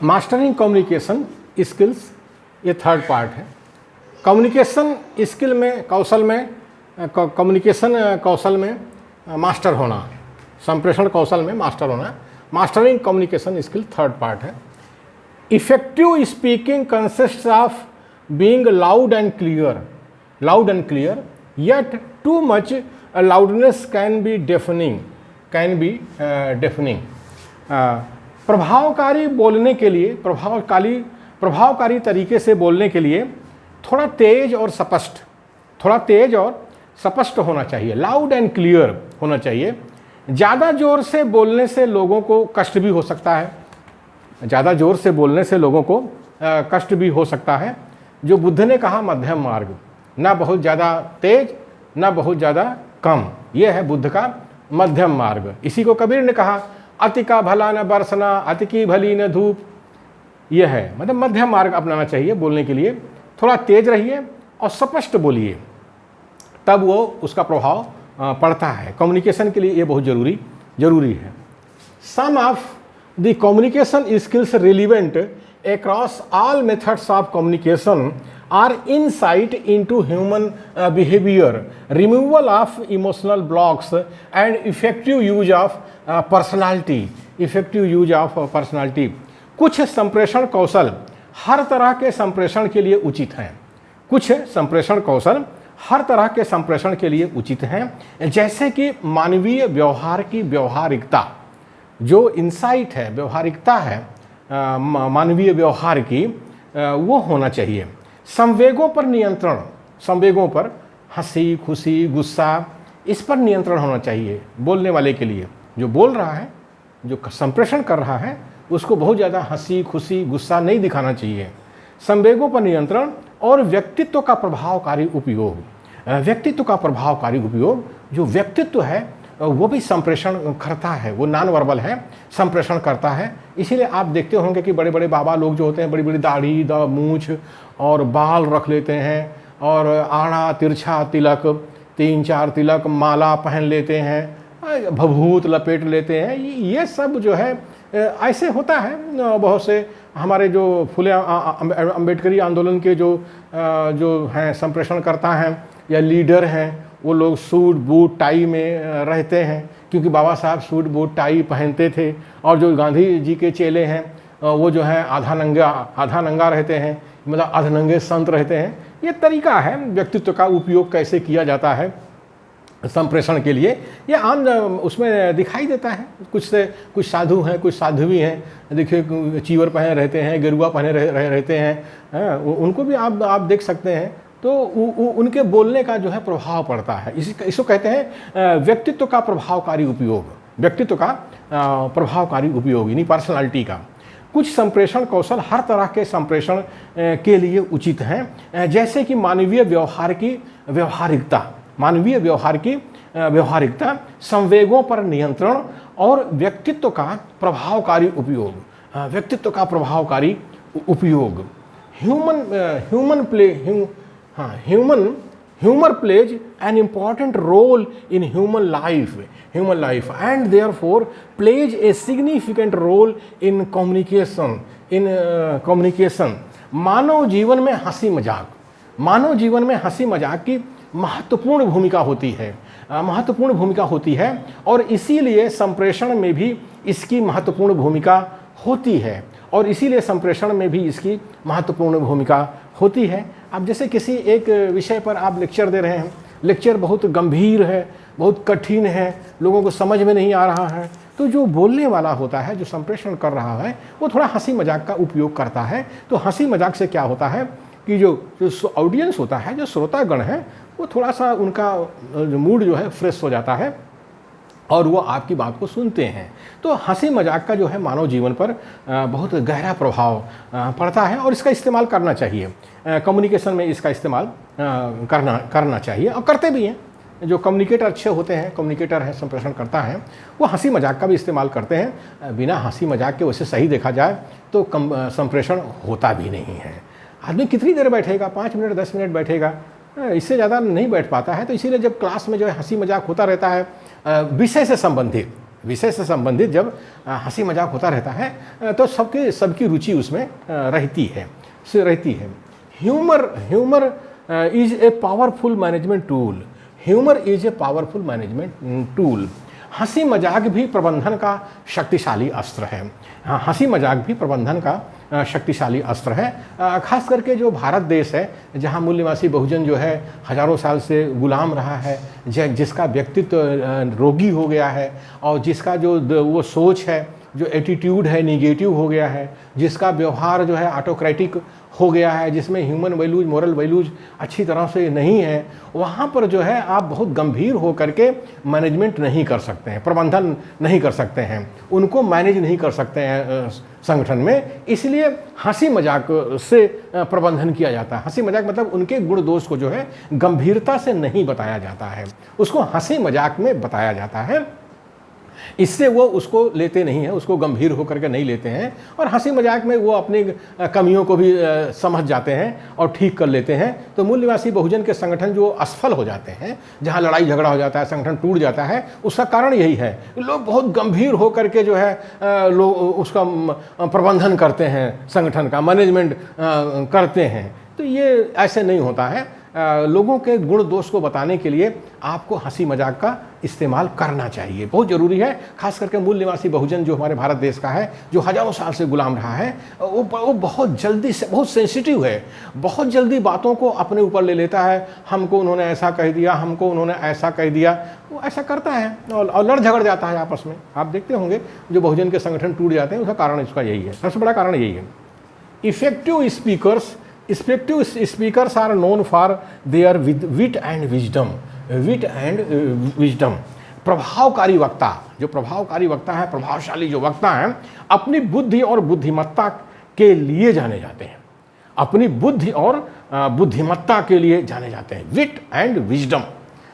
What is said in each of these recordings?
Mastering communication skills, ये third part है। Communication skill में, कौशल में, कम्युनिकेशन कौशल में मास्टर होना, संप्रेषण कौशल में मास्टर होना, mastering communication skill third part है। Effective speaking consist of being loud and clear, yet too much loudness can be deafening, प्रभावकारी बोलने के लिए, प्रभावकारी तरीके से बोलने के लिए थोड़ा तेज और स्पष्ट होना चाहिए, लाउड एंड क्लियर होना चाहिए। ज़्यादा जोर से बोलने से लोगों को कष्ट भी हो सकता है, ज़्यादा जोर से बोलने से लोगों को कष्ट भी हो सकता है। जो बुद्ध ने कहा मध्यम मार्ग, ना बहुत ज़्यादा तेज ना बहुत ज़्यादा कम, यह है बुद्ध का मध्यम मार्ग। इसी को कबीर ने कहा अति का भला न बरसना, अति की भली न धूप, यह है मतलब मध्यम मार्ग अपनाना चाहिए बोलने के लिए। थोड़ा तेज रहिए और स्पष्ट बोलिए, तब वो उसका प्रभाव पड़ता है। कम्युनिकेशन के लिए ये बहुत जरूरी है। Some of the communication skills relevant across all methods of communication are insight into human behaviour, removal of emotional blocks and effective use of personality. कुछ संप्रेषण कौशल हर तरह के संप्रेषण के लिए उचित हैं। कुछ संप्रेषण कौशल हर तरह के संप्रेषण के लिए उचित हैं, जैसे कि मानवीय व्यवहार की व्यवहारिकता, जो इंसाइट है, व्यवहारिकता है मानवीय व्यवहार की, वो होना चाहिए। संवेगों पर नियंत्रण, संवेगों पर हंसी, खुशी, गुस्सा, इस पर नियंत्रण होना चाहिए बोलने वाले के लिए। जो बोल रहा है, जो संप्रेषण कर रहा है, उसको बहुत ज़्यादा हंसी, खुशी, गुस्सा नहीं दिखाना चाहिए। संवेगों पर नियंत्रण और व्यक्तित्व का प्रभावकारी उपयोग। जो व्यक्तित्व है वो भी संप्रेषण करता है, वो नॉन वर्बल है, संप्रेषण करता है। इसीलिए आप देखते होंगे कि बड़े बड़े बाबा लोग जो होते हैं, बड़ी बड़ी दाढ़ी, मूछ और बाल रख लेते हैं, और आड़ा तिरछा तिलक, 3-4 तिलक, माला पहन लेते हैं, भभूत लपेट लेते हैं। ये सब जो है ऐसे होता है। बहुत से हमारे जो फुले अम्बेडकरी आंदोलन के जो हैं संप्रेषण करता हैं या लीडर हैं, वो लोग सूट बूट टाई में रहते हैं, क्योंकि बाबा साहब सूट बूट टाई पहनते थे। और जो गांधी जी के चेले हैं वो जो है आधा नंगा रहते हैं, मतलब अधनंगे संत रहते हैं। ये तरीका है व्यक्तित्व का उपयोग कैसे किया जाता है संप्रेषण के लिए, ये आम उसमें दिखाई देता है। कुछ साधु हैं, कुछ साध्वी हैं, देखिए चीवर पहने रहते हैं, गेरुआ पहने रहते हैं, उनको भी आप देख सकते हैं। तो उनके बोलने का जो है प्रभाव पड़ता है। इसको कहते हैं व्यक्तित्व का प्रभावकारी उपयोग, यानी पर्सनालिटी का। कुछ संप्रेषण कौशल हर तरह के संप्रेषण के लिए उचित हैं, जैसे कि मानवीय व्यवहार की व्यवहारिकता, संवेगों पर नियंत्रण और व्यक्तित्व का प्रभावकारी उपयोग। Humor plays an important role in human life and therefore plays a significant role in communication. मानव जीवन में हंसी मजाक की महत्वपूर्ण भूमिका होती है, और इसीलिए संप्रेषण में भी इसकी महत्वपूर्ण भूमिका होती है। अब जैसे किसी एक विषय पर आप लेक्चर दे रहे हैं, लेक्चर बहुत गंभीर है, बहुत कठिन है, लोगों को समझ में नहीं आ रहा है, तो जो बोलने वाला होता है, जो संप्रेषण कर रहा है, वो थोड़ा हंसी मजाक का उपयोग करता है। तो हंसी मजाक से क्या होता है कि जो ऑडियंस होता है, जो श्रोतागण है, वो थोड़ा सा उनका मूड जो है फ्रेश हो जाता है और वो आपकी बात को सुनते हैं। तो हंसी मजाक का जो है मानव जीवन पर बहुत गहरा प्रभाव पड़ता है, और इसका इस्तेमाल करना चाहिए। कम्युनिकेशन में इसका इस्तेमाल करना चाहिए, और करते भी हैं। जो कम्युनिकेटर अच्छे होते हैं, कम्युनिकेटर है, संप्रेषण करता है, वो हंसी मजाक का भी इस्तेमाल करते हैं। बिना हंसी मजाक के वैसे सही देखा जाए तो संप्रेषण होता भी नहीं है। आदमी कितनी देर बैठेगा, 5 मिनट 10 मिनट बैठेगा, इससे ज़्यादा नहीं बैठ पाता है। तो इसीलिए जब क्लास में जो है हंसी मजाक होता रहता है विषय से संबंधित, विषय से संबंधित जब हंसी मजाक होता रहता है तो सबकी रुचि उसमें रहती है। Humour is a powerful management tool. Humour is a powerful management tool. हंसी मजाक भी प्रबंधन का शक्तिशाली अस्त्र है। हाँ, हंसी मजाक भी प्रबंधन का शक्तिशाली अस्त्र है। खास करके जो भारत देश है, जहाँ मूल निवासी बहुजन जो है हजारों साल से गुलाम रहा है, जिसका व्यक्तित्व रोगी हो गया है और जिसका जो वो सोच है, जो एटीट्यूड है, निगेटिव हो गया है, जिसका व्यवहार जो है ऑटोक्रेटिक हो गया है, जिसमें ह्यूमन वैल्यूज, मोरल वैल्यूज अच्छी तरह से नहीं है, वहाँ पर जो है आप बहुत गंभीर हो करके मैनेजमेंट नहीं कर सकते हैं, प्रबंधन नहीं कर सकते हैं, उनको मैनेज नहीं कर सकते हैं संगठन में। इसलिए हंसी मजाक से प्रबंधन किया जाता है। हंसी मजाक मतलब उनके गुण दोष को जो है गंभीरता से नहीं बताया जाता है, उसको हंसी मजाक में बताया जाता है। इससे वो उसको लेते नहीं हैं, उसको गंभीर होकर के नहीं लेते हैं और हंसी मजाक में वो अपनी कमियों को भी समझ जाते हैं और ठीक कर लेते हैं। तो मूल निवासी बहुजन के संगठन जो असफल हो जाते हैं, जहां लड़ाई झगड़ा हो जाता है, संगठन टूट जाता है, उसका कारण यही है। लोग बहुत गंभीर होकर के जो है लोग उसका प्रबंधन करते हैं, संगठन का मैनेजमेंट करते हैं। तो ये ऐसे नहीं होता है। लोगों के गुण दोष को बताने के लिए आपको हंसी मजाक का इस्तेमाल करना चाहिए, बहुत ज़रूरी है। खास करके मूल निवासी बहुजन जो हमारे भारत देश का है, जो हजारों साल से गुलाम रहा है, वो बहुत जल्दी से, बहुत सेंसिटिव है, बहुत जल्दी बातों को अपने ऊपर ले लेता है। हमको उन्होंने ऐसा कह दिया, हमको उन्होंने ऐसा कह दिया, वो ऐसा करता है और लड़ झगड़ जाता है आपस में। आप देखते होंगे जो बहुजन के संगठन टूट जाते हैं, उसका कारण इसका यही है, सबसे बड़ा कारण यही है। Effective speakers are known for their wit and wisdom. प्रभावकारी वक्ता, जो प्रभावकारी वक्ता है, प्रभावशाली जो वक्ता है, अपनी बुद्धि और बुद्धिमत्ता के लिए जाने जाते हैं। अपनी बुद्धि और बुद्धिमत्ता के लिए जाने जाते हैं। Wit and wisdom.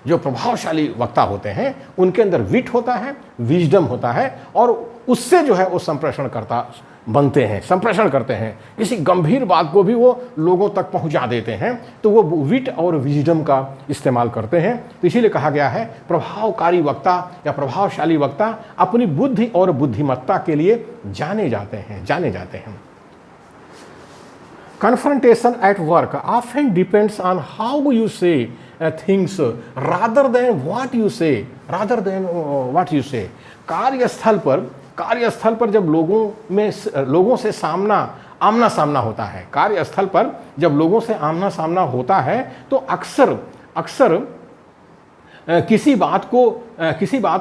जो प्रभावशाली वक्ता होते हैं उनके अंदर विट होता है, विजडम होता है और उससे जो है वो संप्रेषणकर्ता बनते हैं, संप्रेषण करते हैं। किसी गंभीर बात को भी वो लोगों तक पहुंचा देते हैं, तो वो विट और विजडम का इस्तेमाल करते हैं। तो इसीलिए कहा गया है प्रभावकारी वक्ता या प्रभावशाली वक्ता अपनी बुद्धि और बुद्धिमत्ता के लिए जाने जाते हैं। Confrontation at work often depends on how you say things rather than what you say. कार्यस्थल पर जब लोगों से आमना सामना होता है, कार्यस्थल पर जब लोगों से आमना सामना होता है तो अक्सर किसी बात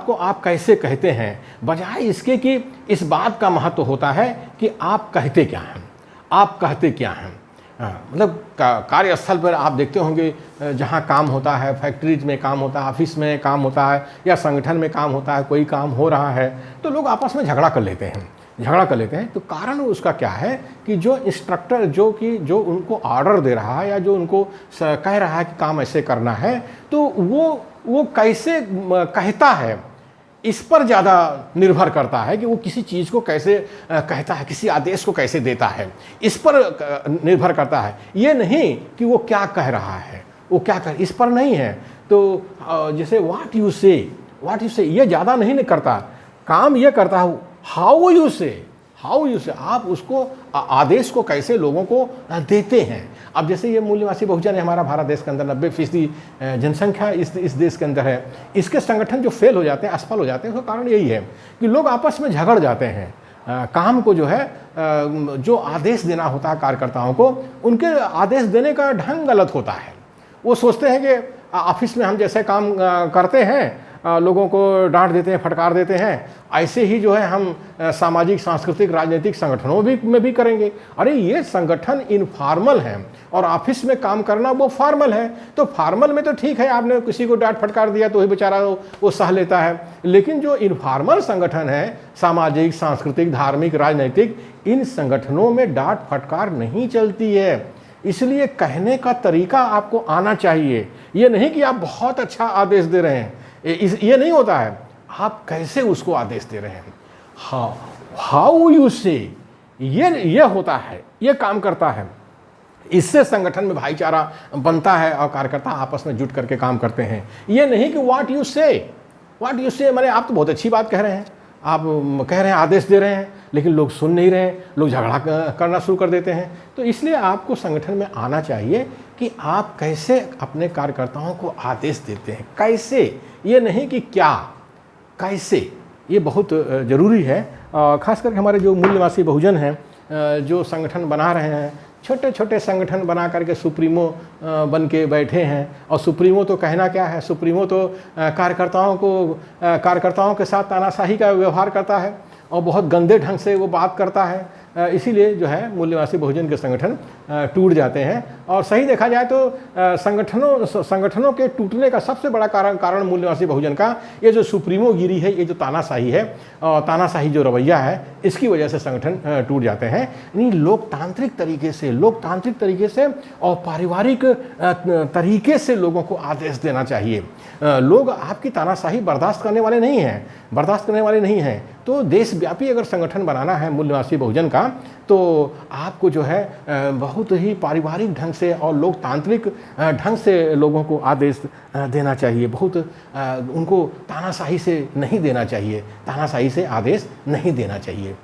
को आप कैसे कहते हैं, बजाय इसके कि इस बात का महत्व होता है कि आप कहते क्या हैं, आप कहते क्या हैं। मतलब कार्यस्थल पर आप देखते होंगे जहाँ काम होता है, फैक्ट्रीज में काम होता है, ऑफिस में काम होता है या संगठन में काम होता है, कोई काम हो रहा है तो लोग आपस में झगड़ा कर लेते हैं। तो कारण उसका क्या है कि जो इंस्ट्रक्टर जो उनको ऑर्डर दे रहा है या जो उनको कह रहा है कि काम ऐसे करना है, तो वो कैसे कहता है, इस पर ज़्यादा निर्भर करता है कि वो किसी चीज़ को कैसे कहता है, किसी आदेश को कैसे देता है, इस पर निर्भर करता है। ये नहीं कि वो क्या कह रहा है, वो क्या कह, इस पर नहीं है। तो जैसे व्हाट यू से ये ज़्यादा नहीं करता, काम ये करता है हाउ यू से आप उसको आदेश को कैसे लोगों को देते हैं। अब जैसे ये मूल निवासी बहुजन है, हमारा भारत देश के अंदर 90% जनसंख्या इस देश के अंदर है। इसके संगठन जो फेल हो जाते हैं, असफल हो जाते हैं, उसका कारण यही है कि लोग आपस में झगड़ जाते हैं। काम को जो है जो आदेश देना होता है कार्यकर्ताओं को, उनके आदेश देने का ढंग गलत होता है। वो सोचते हैं कि ऑफिस में हम जैसे काम करते हैं, लोगों को डांट देते हैं, फटकार देते हैं, ऐसे ही जो है हम सामाजिक, सांस्कृतिक, राजनीतिक संगठनों में भी करेंगे। अरे ये संगठन इनफॉर्मल है और ऑफिस में काम करना वो फॉर्मल है। तो फॉर्मल में तो ठीक है, आपने किसी को डांट फटकार दिया तो वही बेचारा वो सह लेता है, लेकिन जो इनफॉर्मल संगठन है, सामाजिक, सांस्कृतिक, धार्मिक, राजनीतिक, इन संगठनों में डांट फटकार नहीं चलती है। इसलिए कहने का तरीका आपको आना चाहिए। ये नहीं कि आप बहुत अच्छा आदेश दे रहे हैं, ये नहीं होता है, आप कैसे उसको आदेश दे रहे हैं, हाउ यू से, ये होता है, ये काम करता है। इससे संगठन में भाईचारा बनता है और कार्यकर्ता आपस में जुट करके काम करते हैं। ये नहीं कि व्हाट यू से माने आप तो बहुत अच्छी बात कह रहे हैं, आप कह रहे हैं, आदेश दे रहे हैं, लेकिन लोग सुन नहीं रहे हैं, लोग झगड़ा करना शुरू कर देते हैं। तो इसलिए आपको संगठन में आना चाहिए कि आप कैसे अपने कार्यकर्ताओं को आदेश देते हैं, कैसे, ये नहीं कि क्या, कैसे, ये बहुत ज़रूरी है। खास करके हमारे जो मूल्यवासी बहुजन हैं, जो संगठन बना रहे हैं, छोटे छोटे संगठन बना करके सुप्रीमो बन के बैठे हैं। और सुप्रीमो तो कहना क्या है, सुप्रीमो तो कार्यकर्ताओं के साथ तानाशाही का व्यवहार करता है और बहुत गंदे ढंग से वो बात करता है। इसीलिए जो है मूल्यवासी बहुजन के संगठन टूट जाते हैं। और सही देखा जाए तो संगठनों के टूटने का सबसे बड़ा कारण मूल्यवासी बहुजन का ये जो सुप्रीमो गिरी है, ये जो तानाशाही है, तानाशाही जो रवैया है, इसकी वजह से संगठन टूट जाते हैं। यानी लोकतांत्रिक तरीके से और पारिवारिक तरीके से लोगों को आदेश देना चाहिए। लोग आपकी तानाशाही बर्दाश्त करने वाले नहीं हैं। तो देशव्यापी अगर संगठन बनाना है मूल्यवासी बहुजन का, तो आपको जो है बहुत ही पारिवारिक ढंग से और लोकतांत्रिक ढंग से लोगों को आदेश देना चाहिए। बहुत उनको तानाशाही से नहीं देना चाहिए, तानाशाही से आदेश नहीं देना चाहिए।